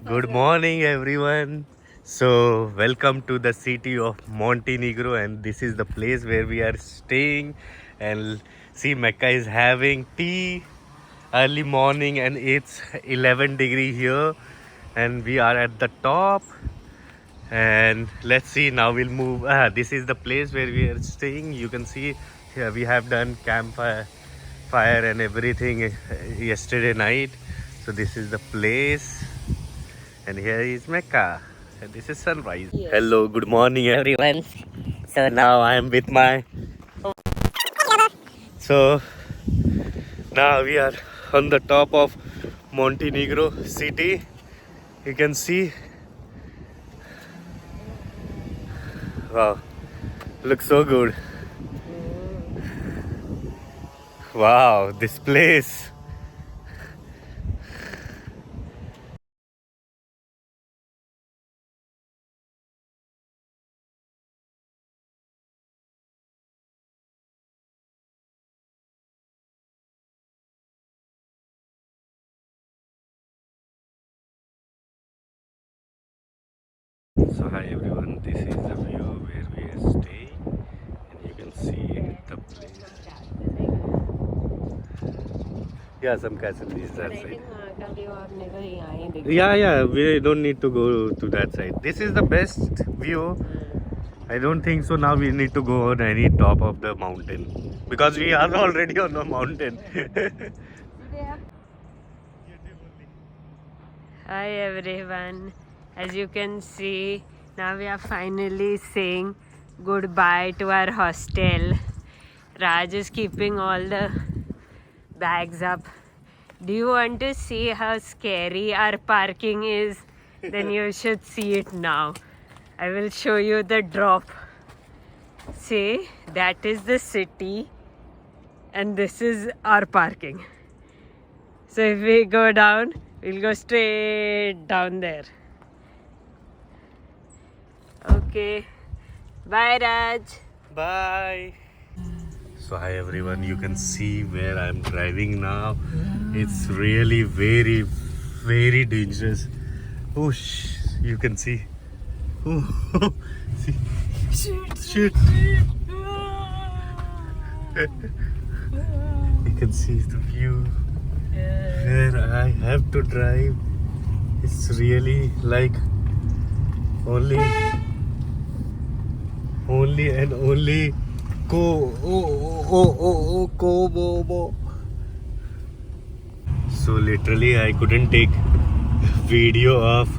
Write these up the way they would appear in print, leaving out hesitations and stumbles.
Good morning, everyone. So, welcome to the city of Montenegro, and this is the place where we are staying. And see, Mecca is having tea early morning, and it's 11 degree here, and we are at the top. And let's see now. We'll move. This is the place where we are staying. You can see here we have done campfire, fire, and everything yesterday night. So this is the place. And here is Mecca. And this is sunrise. Yes. Hello, good morning everyone. So now I am with my. So now we are on the top of Montenegro city. You can see. Wow, looks so good. Wow, this place. So hi everyone, this is the view where we are staying, and you can see the place. Yeah, some castle is that side. Yeah, we don't need to go to that side. This is the best view. I don't think so. Now we need to go on any top of the mountain because we are already on the mountain. Hi everyone. As you can see, now we are finally saying goodbye to our hostel. Raj is keeping all the bags up. Do you want to see how scary our parking is? Then you should see it now. I will show you the drop. See, that is the city and this is our parking. So if we go down, we'll go straight down there. Okay. Bye, Raj. Bye. So hi everyone, you can see where I'm driving now. It's really very dangerous. Oh, you can see. Oh, see. Shit. You can see the view where I have to drive. It's really like only and only go. So literally I couldn't take video of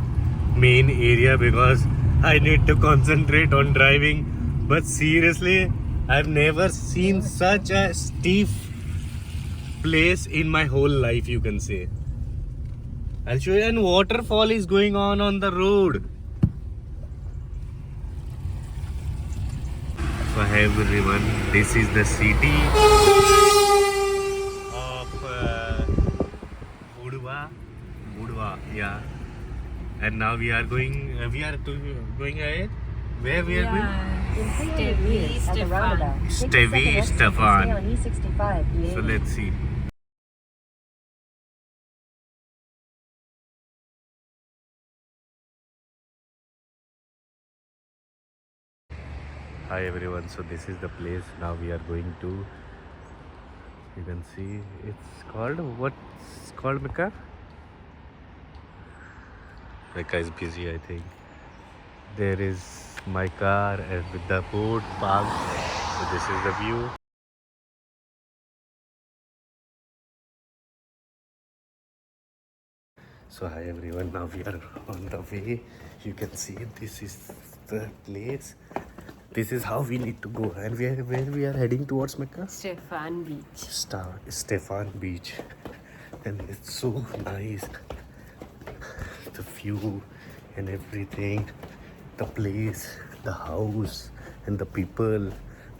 main area because I need to concentrate on driving. But seriously, I've never seen such a steep place in my whole life, you can say. I'll show you, and waterfall is going on the road. So hi everyone, this is the city of Budva, yeah. And now we are going ahead. Where we are going? Stevi Stefan. So let's see. Hi everyone, so this is the place now we are going to. You can see it's called, what's called, Mecca? Mecca is busy, I think. There is my car and with the boat parked. So this is the view. So hi everyone, now we are on the way. You can see this is the place. This is how we need to go, and where we are heading towards, Mecca? Stefan Beach. Stefan Beach, and it's so nice. The view and everything, the place, the house, and the people.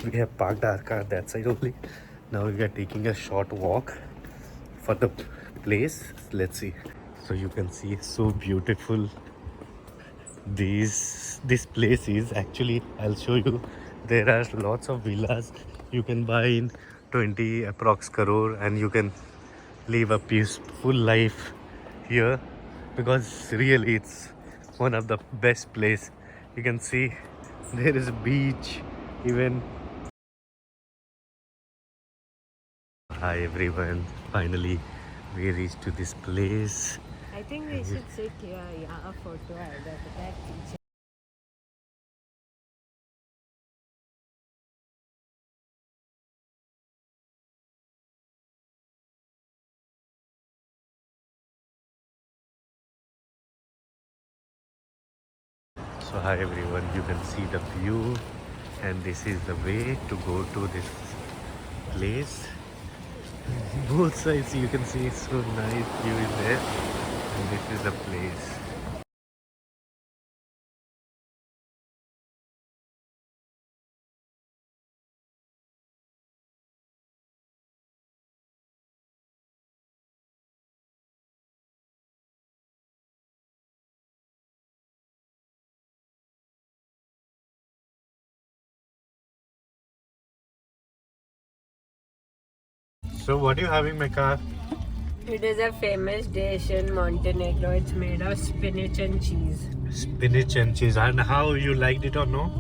We have parked our car that side only. Now we are taking a short walk for the place. Let's see. So you can see it's so beautiful. This place is actually, I'll show you. There are lots of villas you can buy in 20 approx crore, and you can live a peaceful life here. because really it's one of the best place. You can see there is a beach even. Hi everyone, finally we reached to this place. I think we should sit here. Yeah, a photo either. That beach. So hi everyone, you can see the view and this is the way to go to this place. Both sides you can see so nice view is there and this is the place. So what are you having, Mecca? It is a famous dish in Montenegro. It's made of spinach and cheese. Spinach and cheese. And how you liked it or no?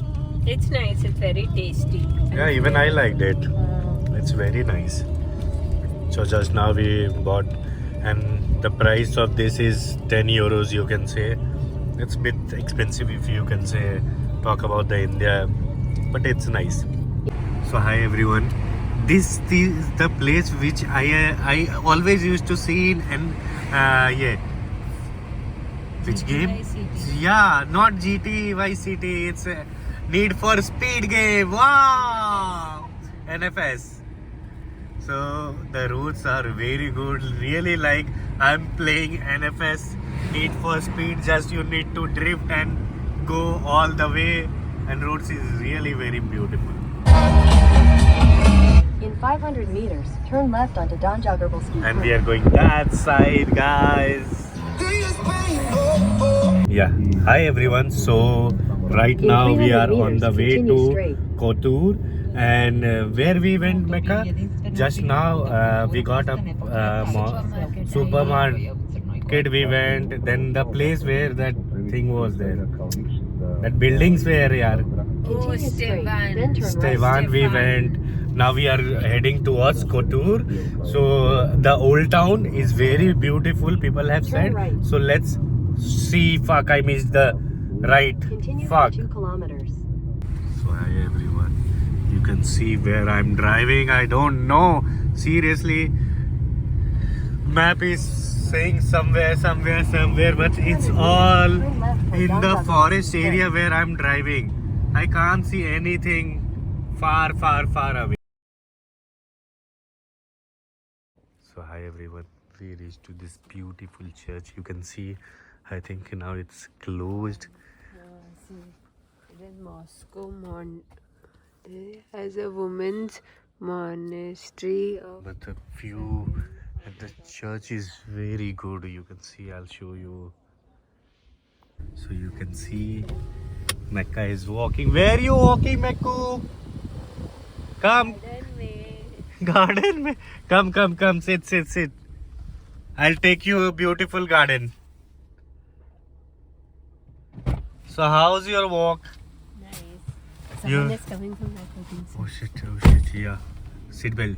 It's nice. It's very tasty. Yeah, even I liked it. It's very nice. So just now we bought and the price of this is 10 euros, you can say. It's a bit expensive if you can say talk about the India, but it's nice. So hi everyone. This is the place which I always used to see in and yeah. Which game? GT Vice City. Yeah, not GT Vice City. It's a Need for Speed game. Wow, NFS. So the roads are very good. Really like I'm playing NFS Need for Speed. Just you need to drift and go all the way. And roads is really very beautiful. In 500 meters, turn left onto Don Joggerbalski. And we are going that side, guys. Yeah. Hi everyone. So right In now we 300 are on the meters, way continue to straight. Kotor, and where we went, Mecca. Just now we got a supermarket. We went. Then the place where that thing was there. That buildings were, yeah. Oh, Continue straight, Stevan. then turn right. Stevan we went. Now we are heading towards Kotor. So the old town is very beautiful, people have Turn said. right. So let's see. Fuck, I missed the right. Continue Fuck. for 2 kilometers. So hi everyone. You can see where I'm driving. I don't know. Seriously. Map is saying somewhere, but it's all in the forest area where I'm driving. I can't see anything far away. So hi everyone, we reached to this beautiful church. You can see, I think now it's closed. See, it is Moscow as a women's monastery of But the view at the church is very good. You can see, I'll show you. So you can see Mecca is walking. Where are you walking, Mecca? Come. Garden mein. Come. Sit. I'll take you a beautiful garden. So how's your walk? Nice. You- Someone is coming from that cooking. Oh shit, yeah. Seat belt.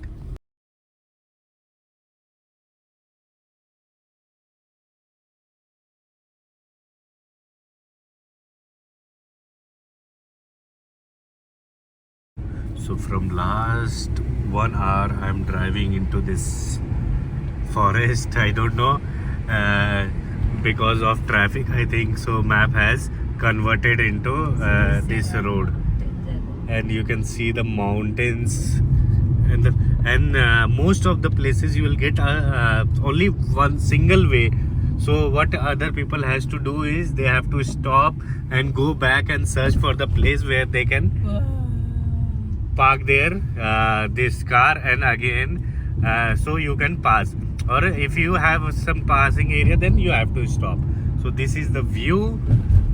So from last 1 hour I'm driving into this forest. I don't know because of traffic, I think so map has converted into this road, and you can see the mountains and most of the places you will get only one single way. So what other people has to do is they have to stop and go back and search for the place where they can park their this car, and again so you can pass, or if you have some passing area then you have to stop. So this is the view,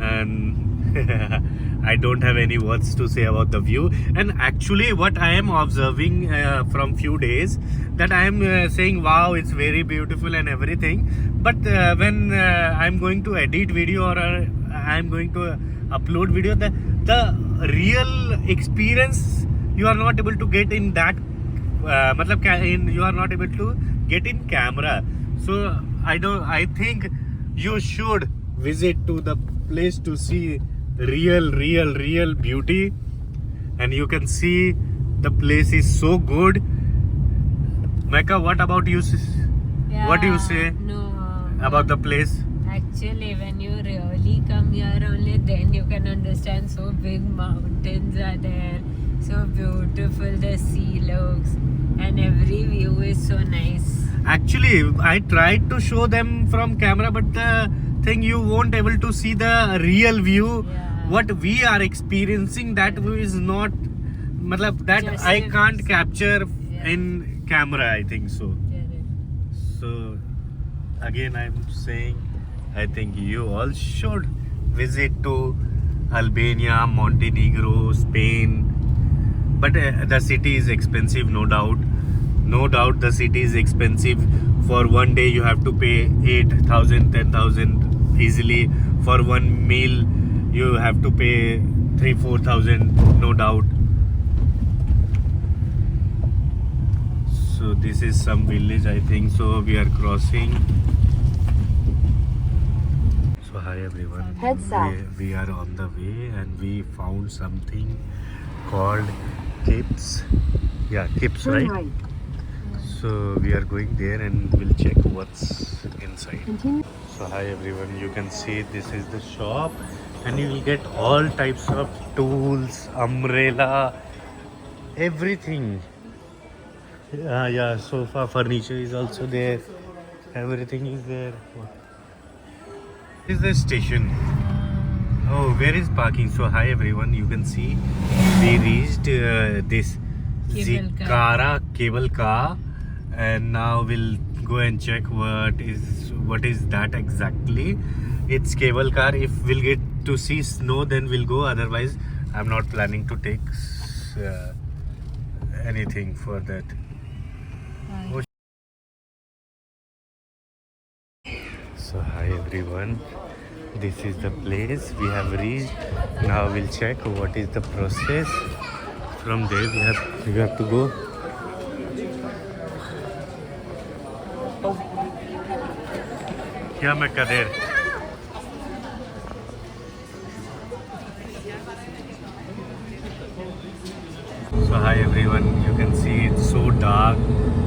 and I don't have any words to say about the view. And actually, what I am observing from few days, that I am saying, wow, it's very beautiful and everything. But when I'm going to edit video or I'm going to upload video, the real experience you are not able to get in that. You are not able to get in camera. So I think you should visit to the place to see real beauty. And you can see the place is so good. Mecca, what about you? What do you say No. about the place? Actually, when you really come here, only then you can understand. So big mountains are there, so beautiful the sea looks, and every view is so nice. Actually, I tried to show them from camera, but the thing, you won't able to see the real view. Yeah. What we are experiencing, that view is not, that Just I if- can't capture Yeah. in camera, I think so. Correct. So again, I'm saying, I think you all should visit to Albania, Montenegro, Spain. But the city is expensive, no doubt. No doubt the city is expensive. For one day you have to pay 8,000, 10,000 easily. For one meal you have to pay 3,000-4,000, no doubt. So this is some village, I think so. We are crossing. So hi everyone. Head south. We are on the way and we found something called Kips. Yeah, Kips, Turn right? right. So we are going there and we'll check what's inside. Continue. So hi everyone, you can see this is the shop and you will get all types of tools, umbrella, everything. Yeah, sofa, furniture is also there. Everything is there. This is the station. Oh, where is parking? So hi everyone, you can see we reached this Cable car. Zikara cable car, and now we'll go and check what is that exactly. It's cable car. If we'll get to see snow, then we'll go. Otherwise, I'm not planning to take anything for that. So hi everyone, this is the place we have reached. Now we'll check what is the process. From there we have to go. क्या मैं Kader So hi everyone, you can see it's so dark.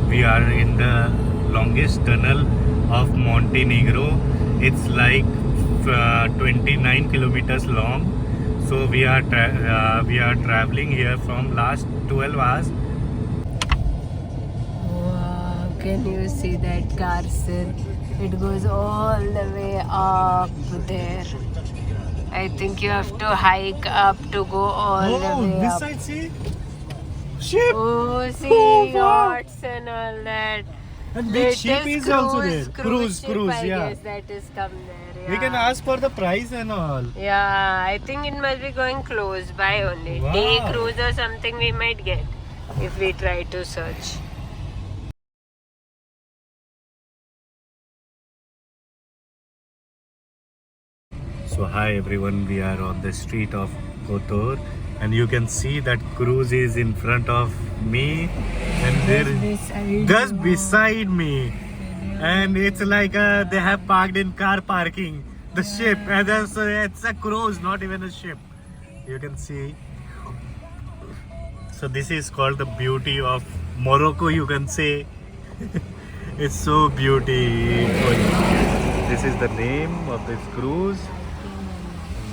We are in the longest tunnel of Montenegro. It's like 29 kilometers long. So we are traveling here from last 12 hours. Wow, can you see that car, sir? It goes all the way up there. I think you have to hike up to go all the way up. side, see? Ship! Oh, see, wow. yachts and all that. And It big ship is also there. Cruise ship, Cruise, I yeah. guess that is come there. Yeah. We can ask for the price and all. Yeah, I think it must be going close by only. Wow. Day cruise or something we might get if we try to search. So hi everyone, we are on the street of Kotor and you can see that cruise is in front of me and there just beside me, and it's like they have parked in car parking the ship, and it's a cruise, not even a ship. You can see. So this is called the beauty of Morocco, you can say. It's so beautiful. This is the name of this cruise,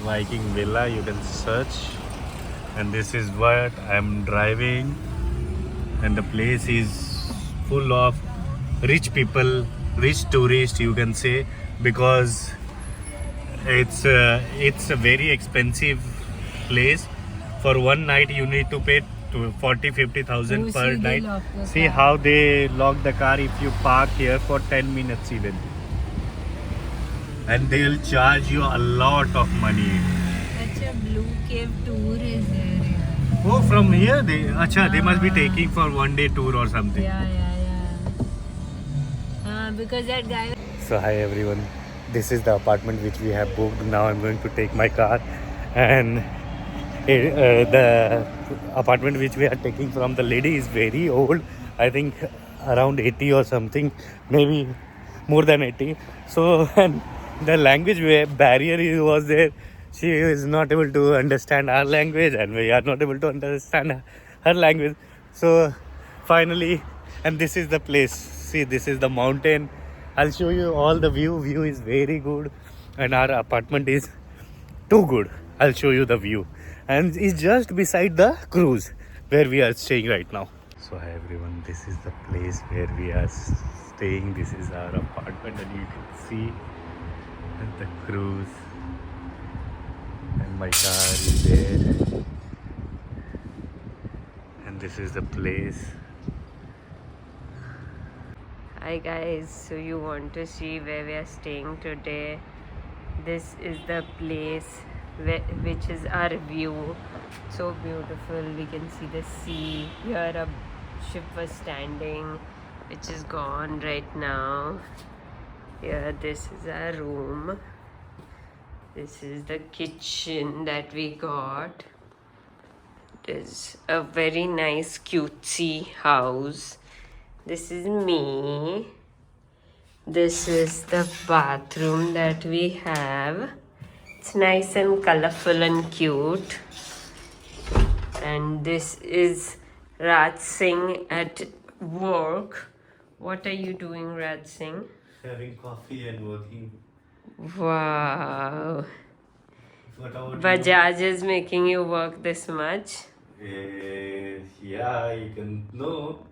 Viking Villa. You can search, and this is what I'm driving, and the place is full of rich people, rich tourists, you can say, because it's a very expensive place. For one night you need to pay to 40,000-50,000 Oh, per see, they night. lock the See car. how they lock the car if you park here for 10 minutes even, and they'll charge you a lot of money. a blue cave tour is there. Oh, from here they must be taking for 1 day tour or something. Yeah. Because that guy. So hi everyone, this is the apartment which we have booked. Now I'm going to take my car, and the apartment which we are taking from the lady is very old. I think around 80 or something, maybe more than 80. So and the language barrier was there. She is not able to understand our language, and we are not able to understand her language. So finally, and this is the place. See, this is the mountain. I'll show you all the view. View is very good, and our apartment is too good. I'll show you the view, and it's just beside the cruise where we are staying right now. So hi everyone, this is the place where we are staying. This is our apartment, and you can see the cruise, and my car is there, and this is the place. Hi guys, so you want to see where we are staying today? This is the place which is our view. So beautiful. We can see the sea. Here a ship was standing, which is gone right now. Here, this is our room. This is the kitchen that we got. It is a very nice cutesy house. This is me. This is the bathroom that we have. It's nice and colorful and cute. And this is Raj Singh at work. What are you doing, Raj Singh? Having coffee and working. Wow. What about Bajaj is making you work this much? Yeah, you can know.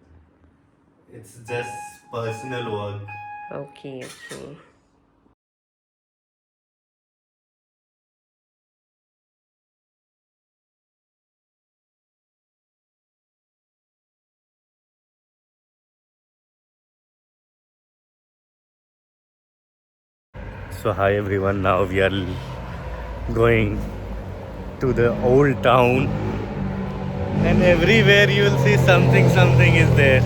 It's just personal work. Okay. So hi everyone, now we are going to the old town, and everywhere you will see something is there.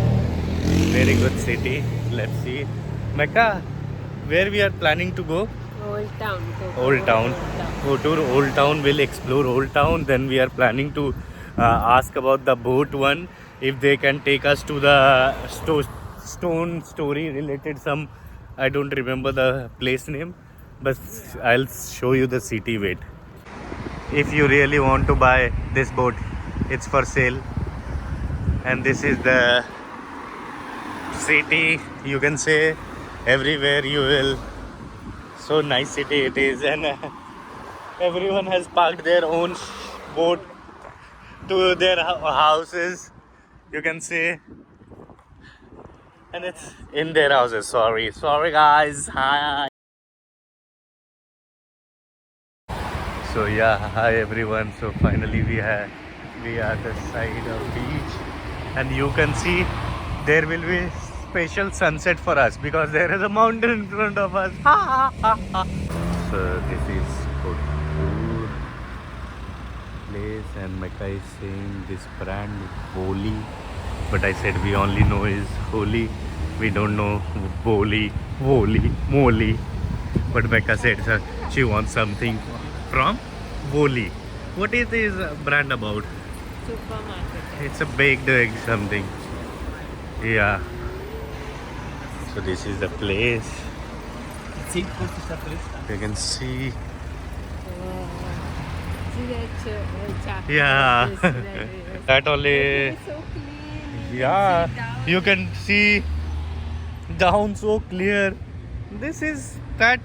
Very good city. Let's see. Mecca, where we are planning to go? Old town. Old town. Go to Old Town. We'll explore Old Town. Then we are planning to ask about the boat one, if they can take us to the stone story related some. I don't remember the place name, but I'll show you the city. Wait. If you really want to buy this boat, it's for sale. And this is the city, you can say. Everywhere you will, so nice city it is, and everyone has parked their own boat to their houses, you can say, and it's in their houses. Sorry guys. Hi. So yeah, hi everyone. So finally we are the side of beach, and you can see there will be special sunset for us because there is a mountain in front of us. So this is Kothur place, and Mecca is saying this brand Boli, but I said we only know is Holy. We don't know Boli, Moli. But Mecca said she wants something from Boli. What is this brand about? Supermarket. It's a baked egg something. Yeah. So this is the place. You can see. Yeah. That only. So clean. Yeah. See down. You can see down so clear. This is that.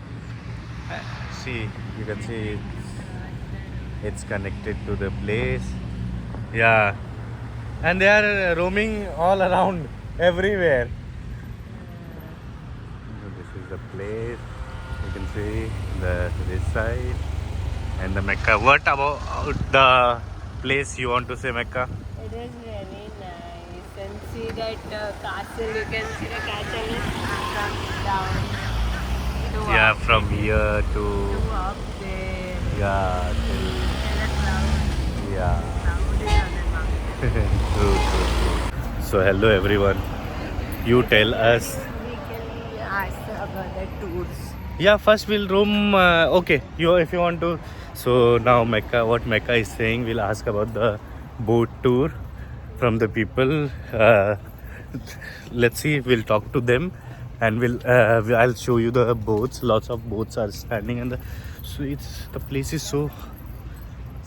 See, you can see it's connected to the place. Yeah. And they are roaming all around everywhere. So this is the place. You can see this side and the Mecca. What about the place you want to say, Mecca? It is really nice, and see that castle. You can see the castle is from down to Yeah, up, from here to to up there. yeah. And True, true. So hello everyone. You tell us. We can ask about the tours. Yeah, first we'll roam. Okay, you if you want to. So now Mecca, what Mecca is saying, we'll ask about the boat tour from the people. Let's see. We'll talk to them, and I'll show you the boats. Lots of boats are standing, and so it's the place is so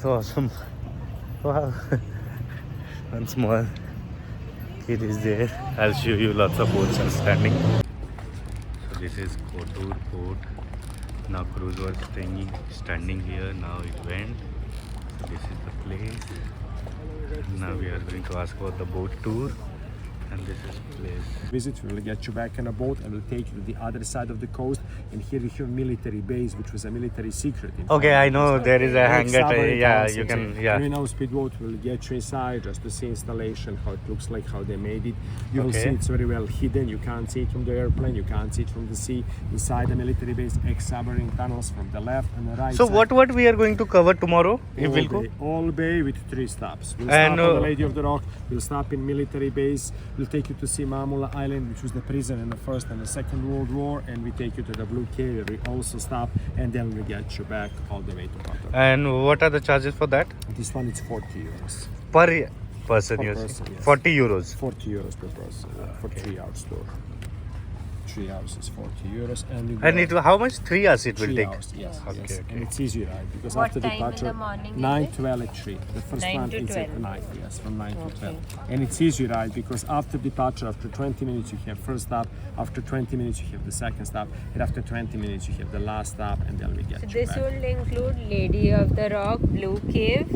awesome. Wow. One small kid is there. I'll show you lots of boats are standing. So this is Kotur port. Now cruise was standing here. Now it went. So this is the place. Now we are going to ask about the boat tour. And this is place. Visit, we will get you back on a boat and we'll take you to the other side of the coast. And here we have military base, which was a military secret. Okay, I know there is a hangar. Submarine Yeah, concept. you can. And Yeah. we know speedboat will get you inside just to see installation, how it looks like, how they made it. You will Okay. see it's very well hidden. You can't see it from the airplane. You can't see it from the sea. Inside the military base, ex-submarine tunnels from the left and the right So side. what we are going to cover tomorrow? If All we'll go. bay, all bay with 3 stops. We'll And, stop on the Lady of the Rock. We'll stop in military base. We'll take you to see Mamula Island, which was the prison in the First and the Second World War, and we take you to the Blue Cave. Where we also stop, and then we get you back all the way to Qatar. And what are the charges for that? This one is 40 euros. Per person, Per you person, say? yes. 40 euros. 40 euros per person for 3 hours tour. 3 hours is 40 euros, and you And go- how much? 3 hours it will 3 take. hours, yes, Okay, yes. okay. And it's easy ride because What after time in the departure, morning is 9, it? 12 at 3. The first 9 one to is 12. at night, yes, from 9 to Okay. 12. And it's easy ride because after departure, after 20 minutes you have first stop, after 20 minutes you have the second stop, and after 20 minutes you have the last stop, and then we get So you this back. will include Lady of the Rock, Blue Cave,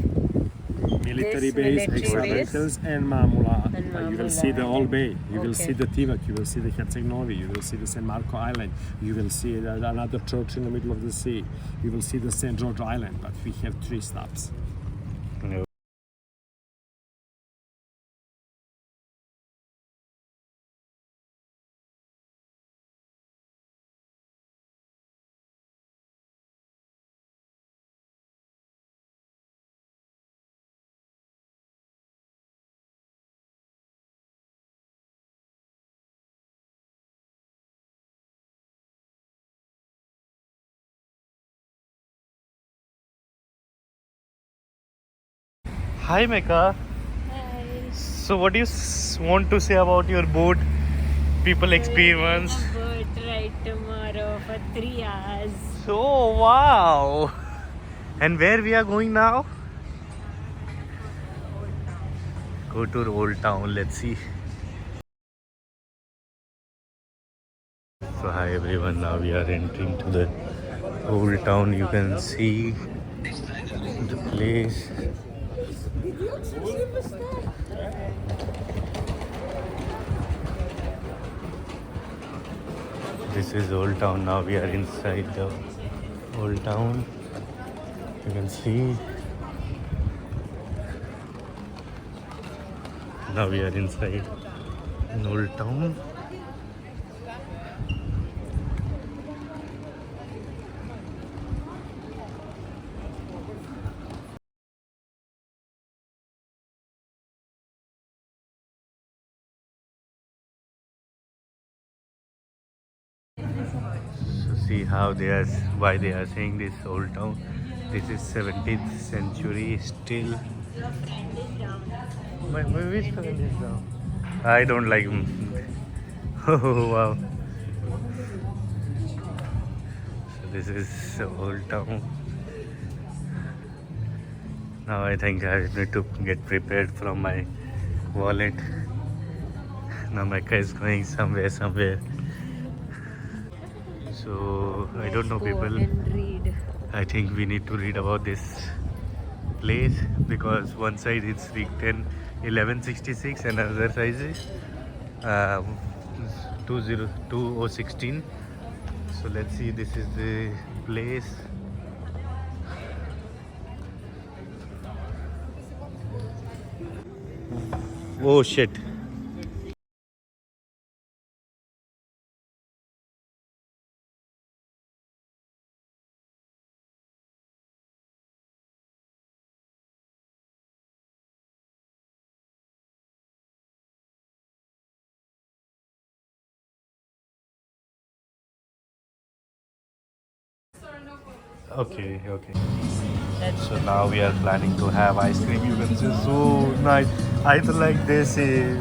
Military this base, military base. ex-militaries, and Mamula. And You will Mamula see the Old Island. Bay, you will Okay. see the Tivac, you will see the Herceg-Novi, you will see the San Marco Island, you will see another church in the middle of the sea, you will see the St. George Island, but we have 3 stops. No. Hi Mecca. So what do you want to say about your boat people experience? A boat ride tomorrow for 3 hours. So wow. And where we are going now? Go to Old Town. Let's see. So hi everyone. Now we are entering to the Old Town. You can see the place. This is Old Town. Now we are inside the Old Town. You can see. Now we are inside in Old Town. So see how they are, why they are saying this Old Town. This is 17th century still. Which friend is down? I don't like him. Oh wow. So this is Old Town. Now I think I need to get prepared from my wallet. Now Mecca is going somewhere. So I don't know Go people. and read. I think we need to read about this place because one side it's written 1166 and another side is 2016. So let's see, this is the place. Oh shit. Okay, okay. So now we are planning to have ice cream. You can see so nice. I feel like this is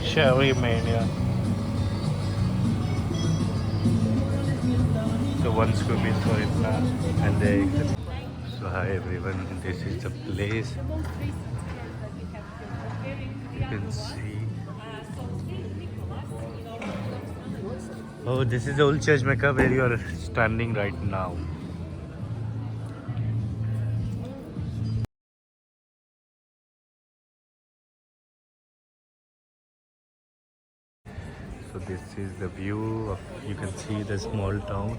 Sherry Mania. So one scoop is for Itna and the. So hi everyone, this is the place. You can see. Oh, this is the old church Mecca where you are standing right now. So this is the view of, you can see the small town.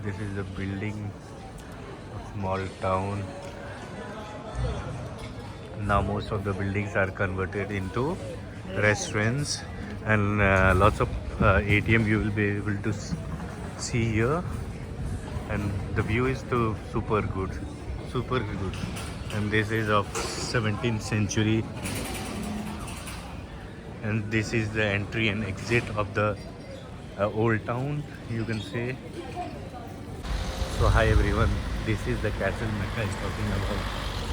This is the building of small town. Now most of the buildings are converted into restaurants and lots of ATM you will be able to see here, and the view is too super good, and this is of 17th century, and this is the entry and exit of the old town, you can say. So hi everyone, this is the castle Mecca is talking about.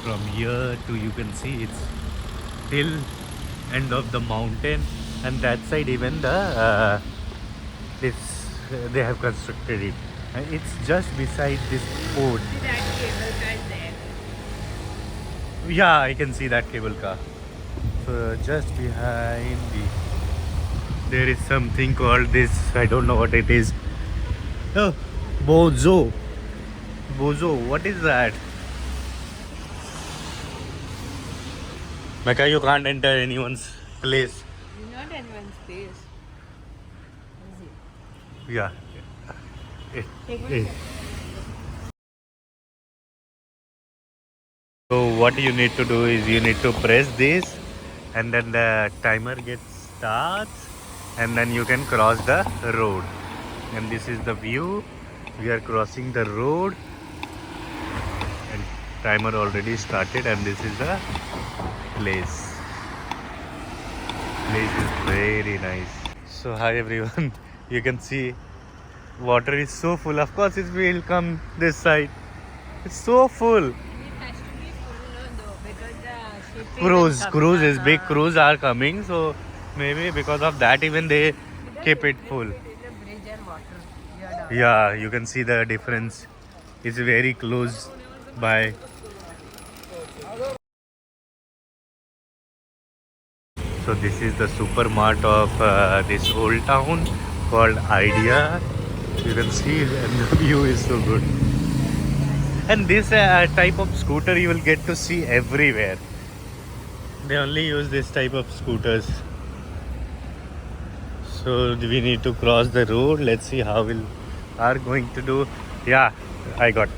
From here to, you can see it's till end of the mountain, and that side even the this they have constructed it, and it's just beside this fort. That cable car is there. Yeah, I can see that cable car. So just behind there is something called this, I don't know what it is. Oh, Bozo. What is that? Mecca, you can't enter anyone's place. Not in one space. Yeah. Take one. Eh. So what you need to do is you need to press this, and then the timer gets starts, and then you can cross the road. And this is the view. We are crossing the road, and timer already started, and this is the place. Place is very nice. So hi everyone, you can see water is so full. Of course it will come this side. It's so full. It has to be full, no, though, because the shipping Cruise is big. Cruise are coming, so maybe because of that even they keep it full. It is a bridge and water. You are down. Yeah, you can see the difference. It's very close by. So this is the supermart of this old town called Idea. You can see, and the view is so good. And this type of scooter you will get to see everywhere. They only use this type of scooters. So we need to cross the road. Let's see how we are going to do. Yeah, I got.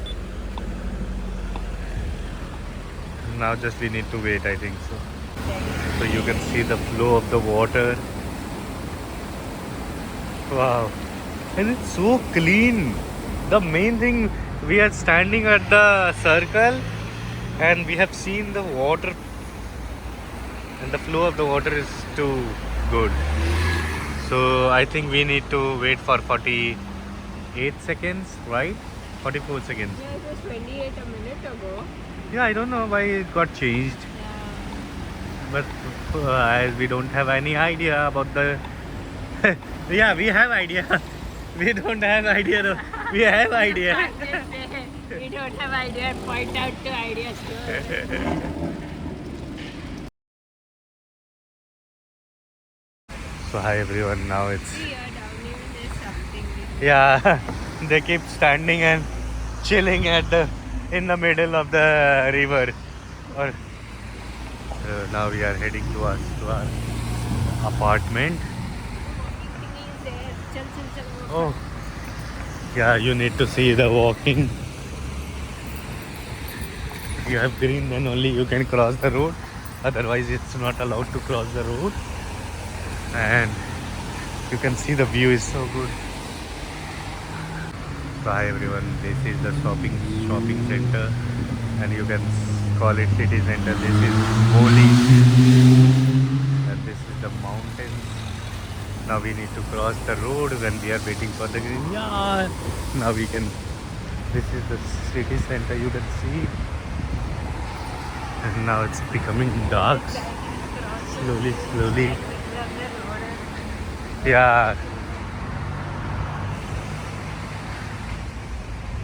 Now just we need to wait, I think so. So you can see the flow of the water. Wow. And it's so clean. The main thing, we are standing at the circle and we have seen the water, and the flow of the water is too good. So I think we need to wait for 48 seconds, right? 44 seconds. Yeah, it was 28 a minute ago. Yeah, I don't know why it got changed. But as we don't have any idea about the yeah, we have idea. We don't have idea though. We have idea. We don't have idea. Point out to ideas too. So hi everyone, now it's See, down even there's something. yeah, they keep standing and chilling at the in the middle of the river. Or now we are heading to our apartment. Oh, yeah, you need to see the walking. If you have green, then only you can cross the road. Otherwise, it's not allowed to cross the road. And you can see the view is so good. So hi everyone, this is the shopping center, and you can call it city center. This is Boli, and this is the mountain. Now we need to cross the road when we are waiting for the green. Yeah. Now we can. This is the city center. You can see. And now it's becoming dark. Slowly. Yeah.